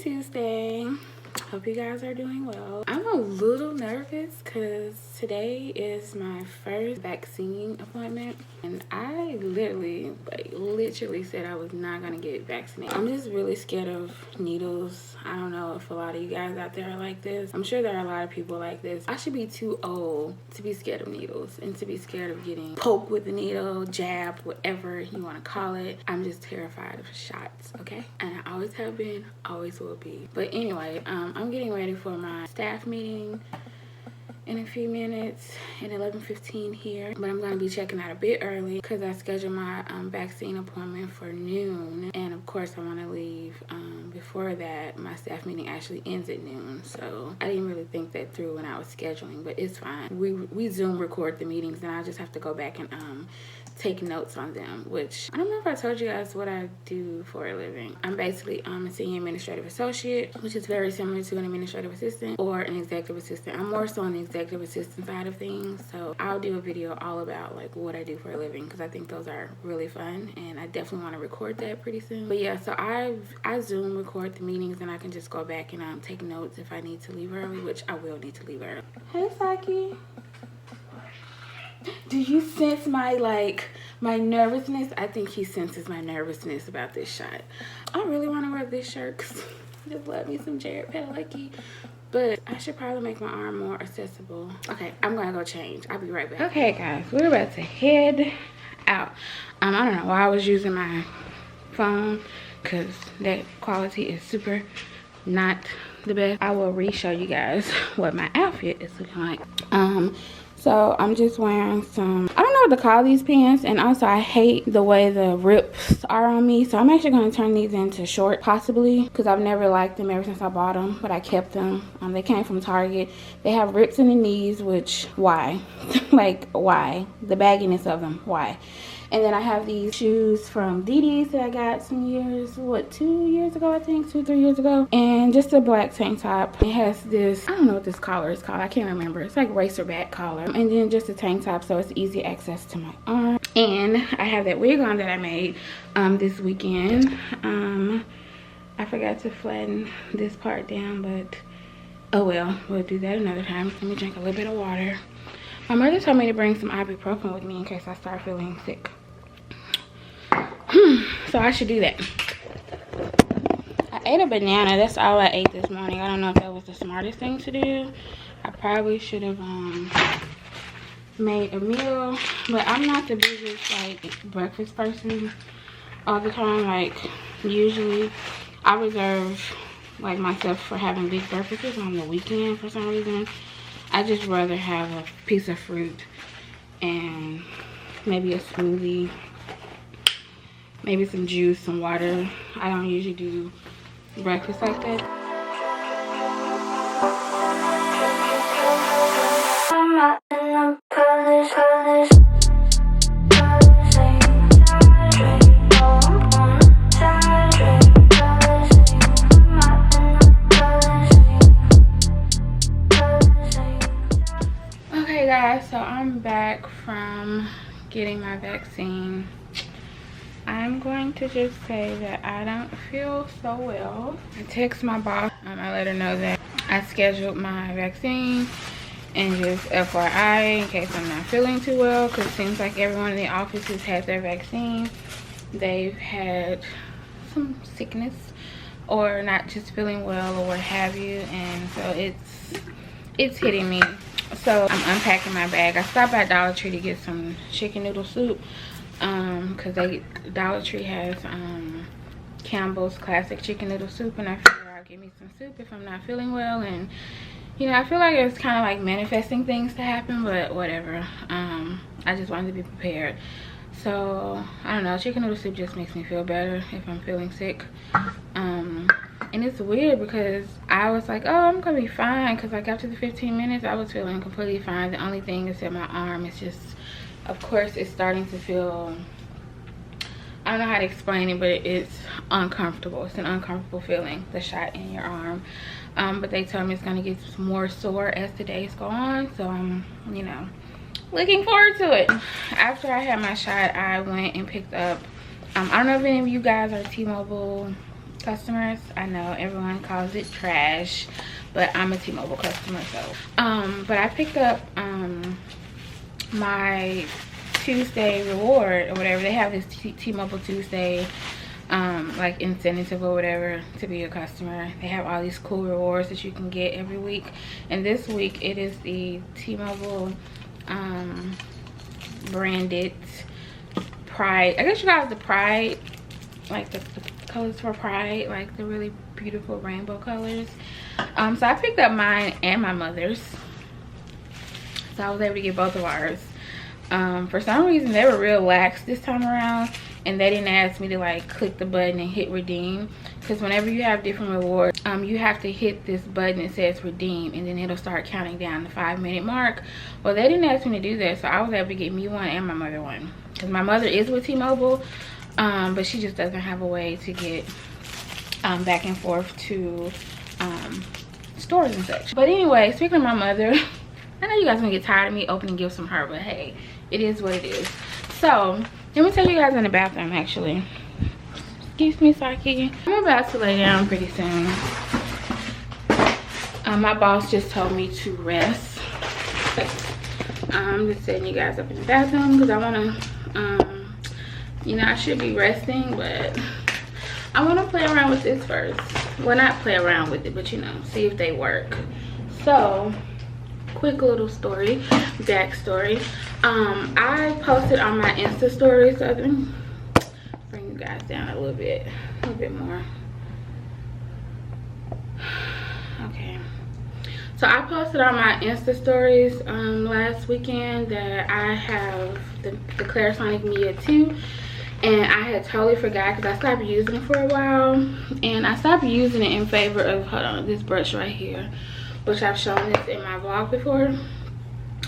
Tuesday. Hope you guys are doing well. I'm a little nervous because today is my first vaccine appointment, and I literally said I was not gonna get vaccinated. I'm just really scared of needles. I don't know if a lot of you guys out there are like this. I'm sure there are a lot of people like this. I should be too old to be scared of needles and to be scared of getting poked with a needle, jabbed, whatever you want to call it. I'm just terrified of shots, okay? And I always have been, always will be. But anyway, I'm getting ready for my staff meeting in a few minutes at 11:15 here, but I'm going to be checking out a bit early because I scheduled my vaccine appointment for noon, and of course I want to leave before that. My staff meeting actually ends at noon, so I didn't really think that through when I was scheduling, but it's fine. We Zoom record the meetings, and I just have to go back and take notes on them, which I don't know if I told you guys what I do for a living. I'm basically a senior administrative associate, which is very similar to an administrative assistant or an executive assistant. I'm more so on the executive assistant side of things, so I'll do a video all about like what I do for a living because I think those are really fun, and I definitely want to record that pretty soon. But yeah, so I Zoom record the meetings, and I can just go back and take notes if I need to leave early, which I will need to leave early. Hey Saki. Do you sense my nervousness? I think he senses my nervousness about this shot. I really want to wear this shirt because I just love me some Jared Padalecki, but I should probably make my arm more accessible. Okay, I'm gonna go change. I'll be right back. Okay guys, we're about to head out. I don't know why I was using my phone because that quality is super not the best. I will re-show you guys what my outfit is looking like. So I'm just wearing some, I don't know what to call these pants, and also I hate the way the rips are on me, so I'm actually going to turn these into short possibly because I've never liked them ever since I bought them, but I kept them. They came from Target. They have rips in the knees, which why? Like why? The bagginess of them, why? And then I have these shoes from DD's that I got some years, 2 years ago, I think, 2 or 3 years ago. And just a black tank top. It has this, I don't know what this collar is called. I can't remember. It's like racerback collar. And then just a tank top, so it's easy access to my arm. And I have that wig on that I made this weekend. I forgot to flatten this part down, but oh well, we'll do that another time. Let me drink a little bit of water. My mother told me to bring some ibuprofen with me in case I start feeling sick. So I should do that. I ate a banana. That's all I ate this morning. I don't know if that was the smartest thing to do. I probably should have made a meal, but I'm not the biggest like breakfast person all the time. Like usually I reserve like myself for having big breakfasts on the weekend for some reason. I just rather have a piece of fruit and maybe a smoothie, maybe some juice, some water. I don't usually do breakfast like that. Okay guys, so I'm back from getting my vaccine. I'm going to just say that I don't feel so well. I text my boss. I let her know that I scheduled my vaccine, and just FYI in case I'm not feeling too well, because it seems like everyone in the office has had their vaccine. They've had some sickness or not just feeling well or what have you, and so it's hitting me. So I'm unpacking my bag. I stopped at Dollar Tree to get some chicken noodle soup because Dollar Tree has Campbell's classic chicken noodle soup, and I figured I'll get me some soup if I'm not feeling well. And you know, I feel like it's kind of like manifesting things to happen, but whatever. I just wanted to be prepared. So I don't know, chicken noodle soup just makes me feel better if I'm feeling sick. And it's weird because I was like, oh, I'm gonna be fine, because like after the 15 minutes I was feeling completely fine. The only thing is that my arm is just, of course, it's starting to feel, I don't know how to explain it, but it's uncomfortable. It's an uncomfortable feeling, the shot in your arm. But they told me it's gonna get more sore as the days go on, so I'm, you know, looking forward to it. After I had my shot, I went and picked up, I don't know if any of you guys are T-Mobile customers. I know everyone calls it trash, but I'm a T-Mobile customer. So but I picked up my Tuesday reward or whatever. They have this T-Mobile Tuesday like incentive or whatever to be a customer. They have all these cool rewards that you can get every week, and this week it is the T-Mobile branded Pride. I guess you got the Pride, like the colors for Pride, like the really beautiful rainbow colors. So I picked up mine and my mother's, so I was able to get both of ours. For some reason they were real lax this time around, and they didn't ask me to like click the button and hit redeem, because whenever you have different rewards, you have to hit this button that says redeem, and then it'll start counting down the 5-minute mark. Well, they didn't ask me to do that, so I was able to get me one and my mother one, because my mother is with T-Mobile, but she just doesn't have a way to get back and forth to stores and such. But anyway, speaking of my mother, I know you guys gonna get tired of me opening gifts from her, but hey, it is what it is. So let me tell you guys in the bathroom, actually. Excuse me, Saki. I'm about to lay down pretty soon. My boss just told me to rest. I'm just setting you guys up in the bathroom because I want to, you know, I should be resting, but I want to play around with this first. Well, not play around with it, but you know, see if they work. So, quick little story, backstory. I posted on my Insta stories, so let me bring you guys down a little bit more. Okay, so I posted on my Insta stories last weekend that I have the Clarisonic Mia 2, and I had totally forgot because I stopped using it for a while, and I stopped using it in favor of, hold on, this brush right here, which I've shown this in my vlog before.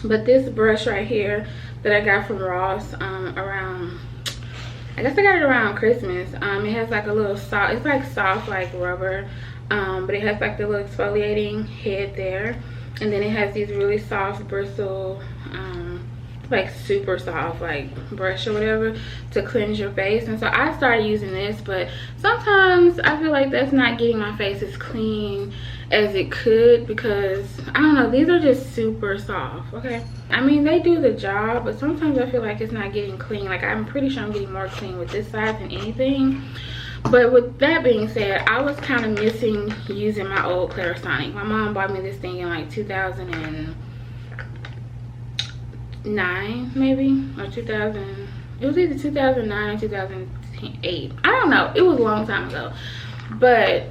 But this brush right here that I got from Ross around, I guess I got it around Christmas. It has like a little soft, it's like soft like rubber, but it has like the little exfoliating head there, and then it has these really soft bristle, like super soft like brush or whatever to cleanse your face. And so I started using this, but sometimes I feel like that's not getting my face as clean as it could, because I don't know, these are just super soft. Okay, I mean they do the job, but sometimes I feel like it's not getting clean. Like I'm pretty sure I'm getting more clean with this side than anything. But with that being said, I was kind of missing using my old Clarisonic. My mom bought me this thing in like 2009 maybe, or 2000. It was either 2009 or 2008. I don't know, it was a long time ago. But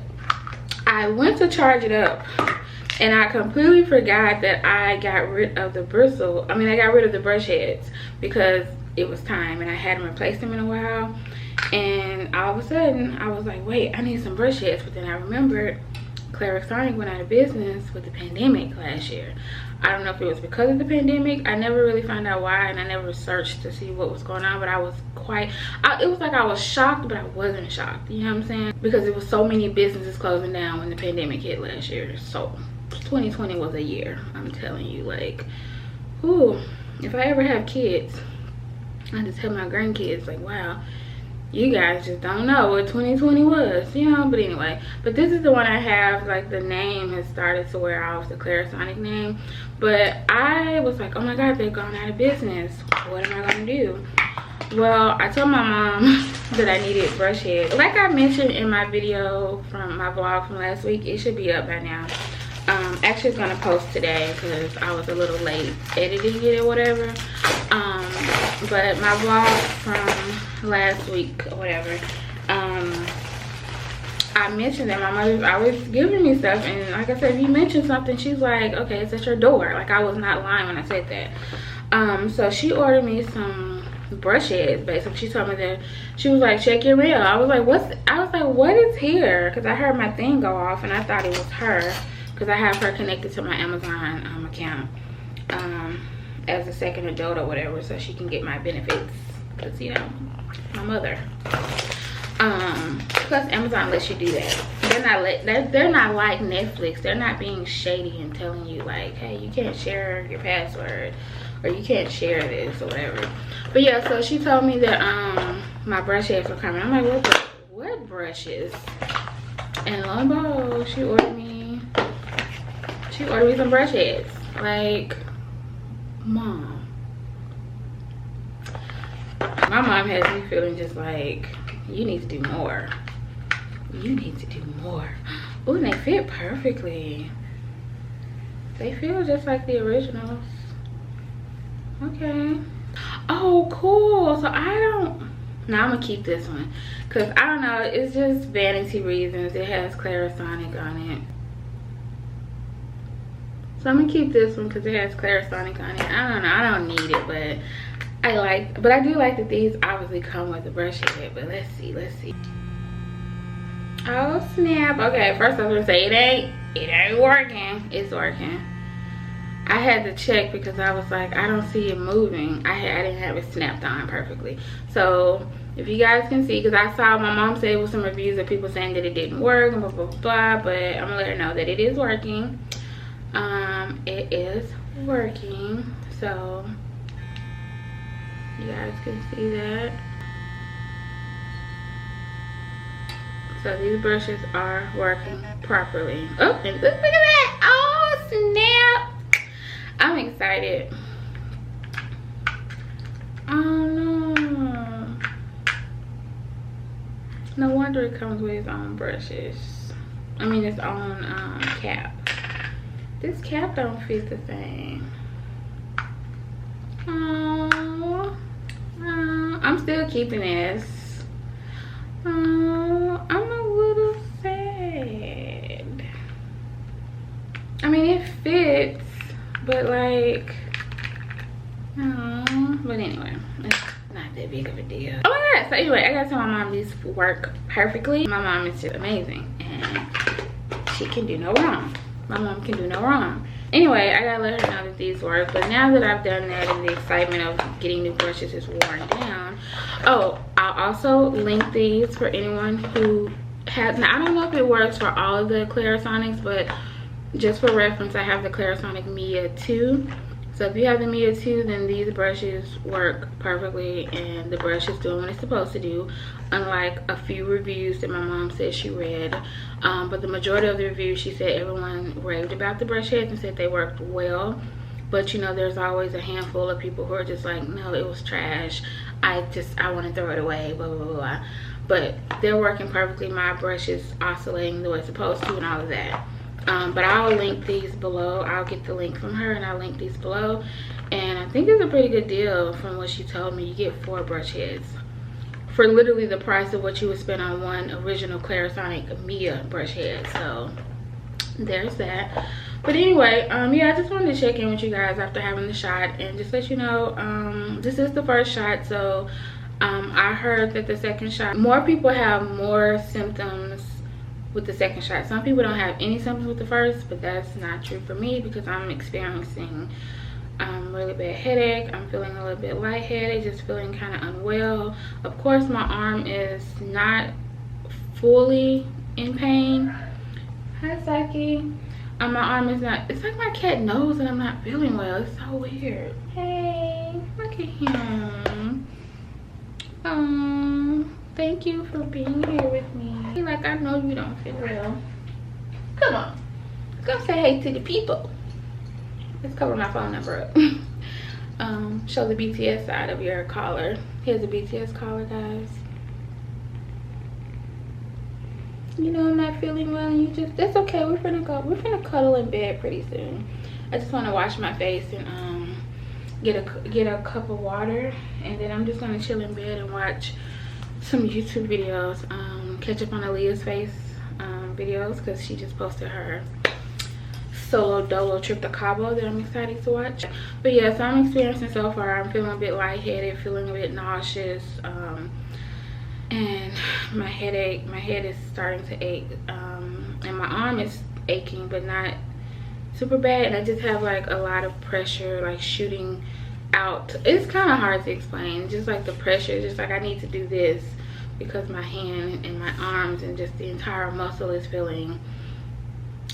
I went to charge it up and I completely forgot that I got rid of the bristle. I mean, I got rid of the brush heads because it was time and I hadn't replaced them in a while. And all of a sudden I was like, wait, I need some brush heads. But then I remembered Clarisonic went out of business with the pandemic last year. I don't know if it was because of the pandemic. I never really found out why, and I never searched to see what was going on, but I was it was like I was shocked, but I wasn't shocked, you know what I'm saying? Because it was so many businesses closing down when the pandemic hit last year. So 2020 was a year, I'm telling you. Like, ooh, if I ever have kids, I just tell my grandkids, like, wow, you guys just don't know what 2020 was, you know. But anyway, but this is the one I have. Like, the name has started to wear off, the Clarisonic name. But I was like, oh my god, they've gone out of business. What am I gonna do? Well, I told my mom that I needed brush head. Like I mentioned in my video from my vlog from last week, it should be up by now. Actually, it's gonna post today because I was a little late editing it or whatever. But my vlog from last week or whatever, I mentioned that my mother's always giving me stuff, and like I said, if you mention something, she's like, okay, it's at your door. Like, I was not lying when I said that. So she ordered me some brush heads. Basically, she told me that, she was like, check your mail. I was like, what is here? Because I heard my thing go off and I thought it was her, because I have her connected to my Amazon account as a second adult or whatever, so she can get my benefits, because, you know, my mother. Plus Amazon lets you do that. They're not like Netflix. They're not being shady and telling you like, hey, you can't share your password, or you can't share this or whatever. But yeah, so she told me that my brush heads were coming. I'm like, what brushes? And lo and behold, she ordered me some brush heads. Like, Mom. My mom has me feeling just like, you need to do more. You need to do more. Oh, and they fit perfectly. They feel just like the originals. Okay. Oh, cool. So I don't... Now I'm gonna keep this one. Because I don't know. It's just vanity reasons. It has Clarisonic on it. So I'm gonna keep this one because it has Clarisonic on it. I don't know. I don't need it, but I do like that these obviously come with a brush head. But let's see. Oh snap. Okay, first I was gonna say it ain't working. It's working. I had to check because I was like, I don't see it moving. I didn't have it snapped on perfectly. So if you guys can see, because I saw my mom say with some reviews of people saying that it didn't work and blah blah blah, but I'm gonna let her know that it is working. It is working. So you guys can see that. So these brushes are working properly. Oh, and look at that. Oh, snap. I'm excited. Oh, no. No wonder it comes with its own brushes. I mean, its own cap. This cap don't fit the same. Oh, I'm still keeping this. Oh, I'm a little sad. I mean, it fits, but like, but anyway, it's not that big of a deal. Oh my god. So anyway, I gotta tell my mom these work perfectly. My mom is just amazing and she can do no wrong. My mom can do no wrong. Anyway, I gotta let her know that these work. But now that I've done that and the excitement of getting new brushes is worn down, oh, I'll also link these for anyone who has, now I don't know if it works for all of the Clarisonics, but just for reference, I have the Clarisonic Mia 2. So if you have the Mia 2, then these brushes work perfectly and the brush is doing what it's supposed to do, unlike a few reviews that my mom said she read. But the majority of the reviews, she said everyone raved about the brush heads and said they worked well. But you know, there's always a handful of people who are just like, no, it was trash. I want to throw it away, blah, blah, blah, blah. But they're working perfectly. My brush is oscillating the way it's supposed to and all of that. But I'll link these below. I'll get the link from her and I'll link these below. And I think it's a pretty good deal from what she told me. You get 4 brush heads for literally the price of what you would spend on one original Clarisonic Mia brush head. So there's that. But anyway, yeah, I just wanted to check in with you guys after having the shot and just let you know, this is the first shot. So I heard that the second shot, more people have more symptoms with the second shot. Some people don't have any symptoms with the first, but that's not true for me because I'm experiencing really bad headache. I'm feeling a little bit lightheaded, just feeling kind of unwell. Of course, my arm is not fully in pain. Hi, Saki. My arm is not, it's like my cat knows that I'm not feeling well. It's so weird. Hey, look at him. Thank you for being here with me. Like, I know you don't feel well. Come on, go say hey to the people. Let's cover my phone number up. Show the BTS side of your collar. Here's a BTS collar, guys. You know I'm not feeling well and you just, that's okay. We're finna cuddle in bed pretty soon. I just want to wash my face and get a cup of water, and then I'm just gonna chill in bed and watch some YouTube videos, catch up on Aaliyah's face videos because she just posted her solo dolo trip to Cabo that I'm excited to watch. But yeah, so I'm experiencing so far, I'm feeling a bit lightheaded, feeling a bit nauseous, and my head is starting to ache, and my arm is aching but not super bad, and I just have like a lot of pressure like shooting out. It's kind of hard to explain, just like the pressure, just like I need to do this because my hand and my arms and just the entire muscle is feeling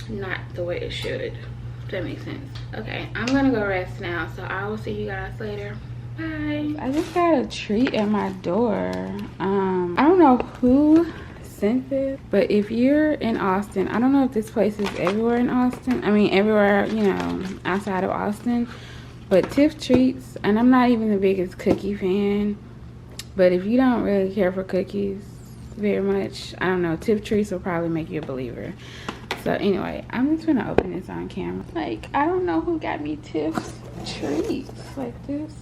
not the way it should, if that makes sense. Okay, I'm gonna go rest now, so I will see you guys later. Bye. I just got a treat at my door. I don't know who sent this, but if you're in Austin, I don't know if this place is everywhere in Austin. I mean, everywhere, you know, outside of Austin. But Tiff Treats, and I'm not even the biggest cookie fan, but if you don't really care for cookies very much, I don't know, Tiff Treats will probably make you a believer. So anyway, I'm just gonna open this on camera. Like, I don't know who got me Tiff's Treats like this.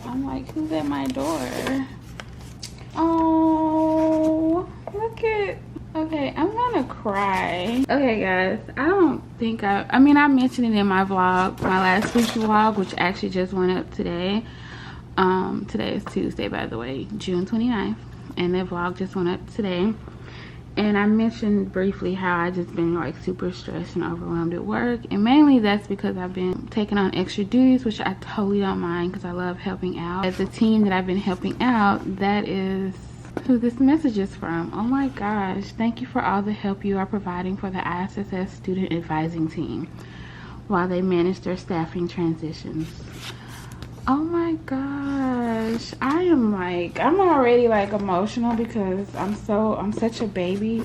I'm like, who's at my door? Oh, look at, okay, I'm gonna cry. Okay guys, I don't think I mean, I mentioned it in my vlog, my last week's vlog, which actually just went up today. Today is Tuesday, by the way, June 29th, and the vlog just went up today. And I mentioned briefly how I just been like super stressed and overwhelmed at work, and mainly that's because I've been taking on extra duties, which I totally don't mind because I love helping out. As a team that I've been helping out, that is who this message is from. Oh my gosh, thank you for all the help you are providing for the ISSS student advising team while they manage their staffing transitions. Oh my gosh, I'm already like emotional because I'm such a baby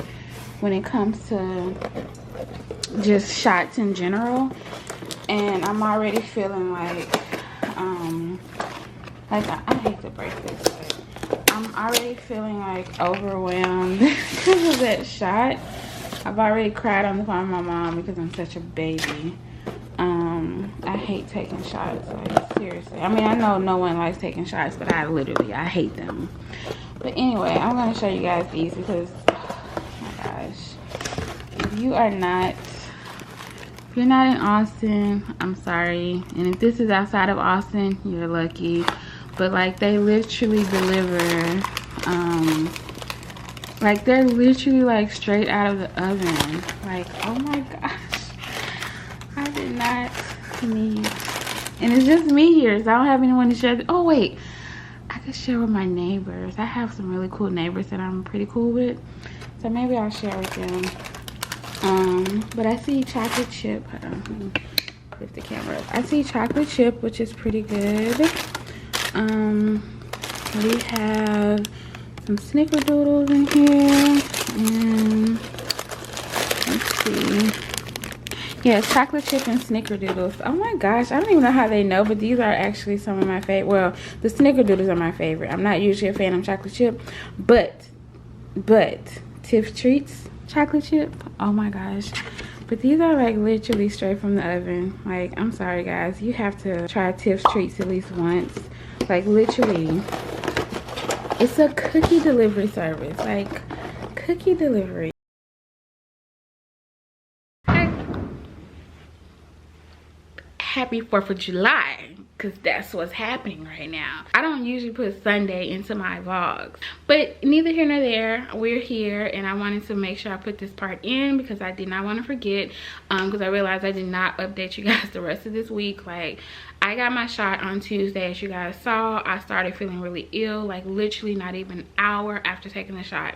when it comes to just shots in general, and I'm already feeling like I hate to break this, but I'm already feeling like overwhelmed because of that shot. I've already cried on the phone with my mom because I'm such a baby. I hate taking shots, like seriously. I mean, I know no one likes taking shots, but I hate them. But anyway, I'm gonna show you guys these because, oh my gosh, if you're not in Austin, I'm sorry. And if this is outside of Austin, you're lucky. But like, they literally deliver, like they're literally like straight out of the oven. Like, oh my gosh, I did not need, and it's just me here, so I don't have anyone to share. Oh wait, I could share with my neighbors. I have some really cool neighbors that I'm pretty cool with, so maybe I'll share with them. But I see chocolate chip. Hold on, let me lift the camera up. I see chocolate chip, which is pretty good. We have some snickerdoodles in here, and let's see. Yeah, chocolate chip and snickerdoodles. Oh my gosh, I don't even know how they know, but these are actually some of my favorite. Well, the snickerdoodles are my favorite. I'm not usually a fan of chocolate chip, but Tiff Treats chocolate chip, oh my gosh. But these are like literally straight from the oven. Like, I'm sorry guys, you have to try Tiff Treats at least once. Like, literally, it's a cookie delivery service. Like, cookie delivery. Happy 4th of July, because that's what's happening right now. I don't usually put Sunday into my vlogs, but neither here nor there, we're here, and I wanted to make sure I put this part in because I did not want to forget, because I realized I did not update you guys the rest of this week. Like, I got my shot on Tuesday, as you guys saw. I started feeling really ill, like literally not even an hour after taking the shot.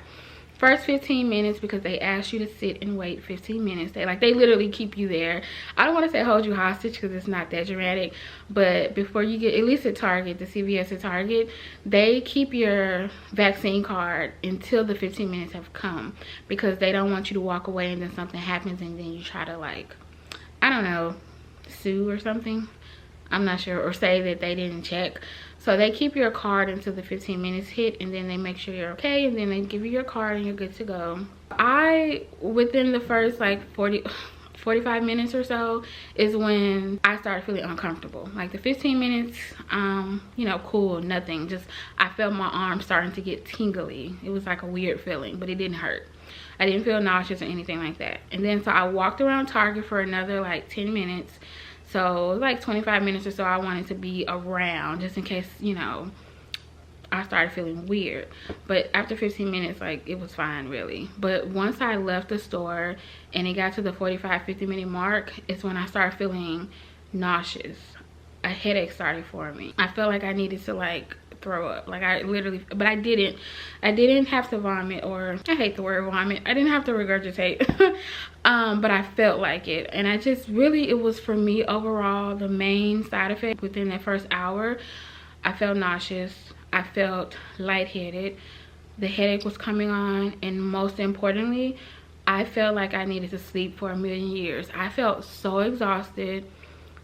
First 15 minutes, because they ask you to sit and wait 15 minutes. They literally keep you there. I don't want to say hold you hostage because it's not that dramatic, but before you get, at least at Target, the CVS at Target, they keep your vaccine card until the 15 minutes have come, because they don't want you to walk away and then something happens and then you try to, like, I don't know, sue or something. I'm not sure, or say that they didn't check. So they keep your card until the 15 minutes hit, and then they make sure you're okay, and then they give you your card and you're good to go. Within the first like 45 minutes or so is when I started feeling uncomfortable. Like the 15 minutes, you know, cool, nothing. Just, I felt my arm starting to get tingly. It was like a weird feeling, but it didn't hurt. I didn't feel nauseous or anything like that. And then so I walked around Target for another like 10 minutes. So like 25 minutes or so I wanted to be around, just in case, you know, I started feeling weird. But after 15 minutes, like, it was fine really. But once I left the store and it got to the 45-50 minute mark, it's when I started feeling nauseous. A headache started forming me. I felt like I needed to like throw up. Like, I literally, but I didn't have to vomit, or I hate the word vomit. I didn't have to regurgitate. But I felt like it, and I just really, it was for me overall the main side effect. Within that first hour, I felt nauseous, I felt lightheaded, the headache was coming on, and most importantly, I felt like I needed to sleep for a million years. I felt so exhausted,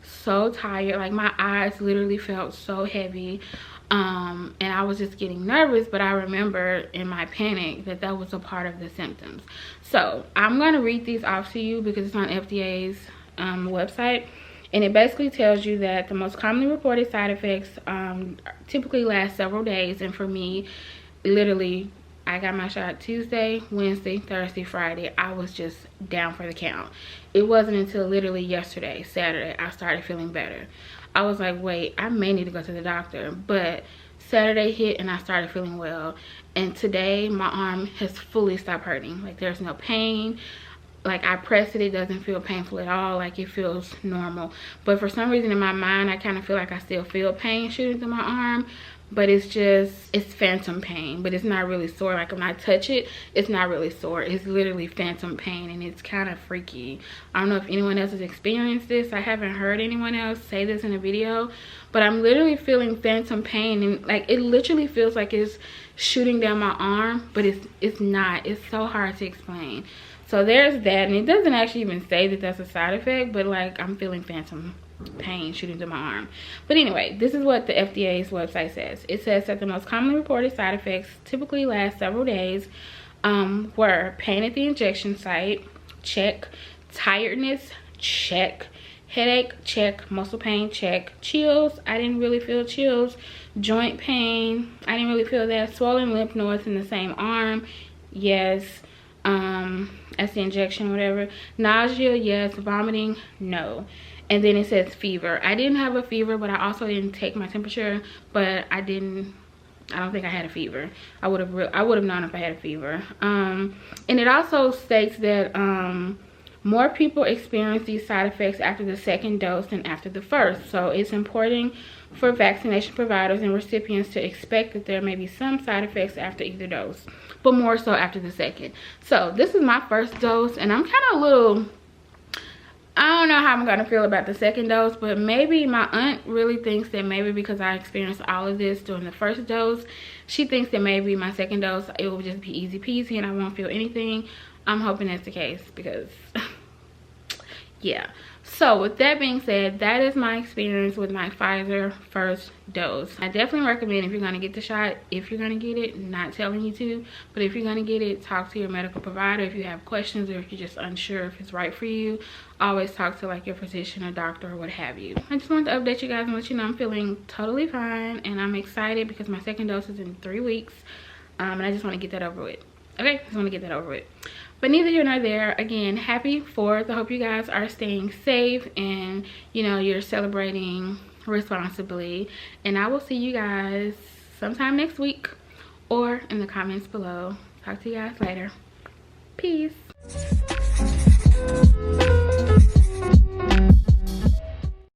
so tired, like my eyes literally felt so heavy, and I was just getting nervous. But I remember in my panic that that was a part of the symptoms. So I'm going to read these off to you because it's on FDA's website, and it basically tells you that the most commonly reported side effects typically last several days. And for me, literally, I got my shot Tuesday, Wednesday, Thursday, Friday. I was just down for the count. It wasn't until literally yesterday, Saturday, I started feeling better. I was like, wait, I may need to go to the doctor. But Saturday hit and I started feeling well. And today my arm has fully stopped hurting. Like, there's no pain. Like, I press it, it doesn't feel painful at all. Like, it feels normal. But for some reason in my mind, I kind of feel like I still feel pain shooting through my arm. But it's phantom pain. But it's not really sore. Like, when I touch it, it's not really sore. It's literally phantom pain, and it's kind of freaky. I don't know if anyone else has experienced this. I haven't heard anyone else say this in a video. But I'm literally feeling phantom pain, and like, it literally feels like it's shooting down my arm. But it's not. It's so hard to explain. So there's that, and it doesn't actually even say that that's a side effect, but like, I'm feeling phantom pain shooting through my arm. But anyway, this is what the FDA's website says. It says that the most commonly reported side effects typically last several days were pain at the injection site, check, tiredness, check, headache, check, muscle pain, check, chills, I didn't really feel chills, joint pain, I didn't really feel that, swollen lymph nodes in the same arm, yes, that's the injection, whatever, nausea, yes, vomiting, no. And then it says fever. I didn't have a fever, but I also didn't take my temperature, but I don't think I had a fever. I would have known if I had a fever. And it also states that more people experience these side effects after the second dose than after the first. So it's important for vaccination providers and recipients to expect that there may be some side effects after either dose, but more so after the second. So this is my first dose, and I'm kind of a little, I don't know how I'm gonna feel about the second dose, but maybe my aunt really thinks that maybe because I experienced all of this during the first dose, she thinks that maybe my second dose, it will just be easy peasy and I won't feel anything. I'm hoping that's the case because yeah. So with that being said, that is my experience with my Pfizer first dose. I definitely recommend, if you're going to get the shot, if you're going to get it, not telling you to, but if you're going to get it, talk to your medical provider. If you have questions or if you're just unsure if it's right for you, always talk to like your physician or doctor or what have you. I just wanted to update you guys and let you know I'm feeling totally fine, and I'm excited because my second dose is in 3 weeks, and I just want to get that over with. Okay, just want to get that over with. But neither here nor there. Again, happy 4th. I hope you guys are staying safe and, you know, you're celebrating responsibly. And I will see you guys sometime next week or in the comments below. Talk to you guys later. Peace.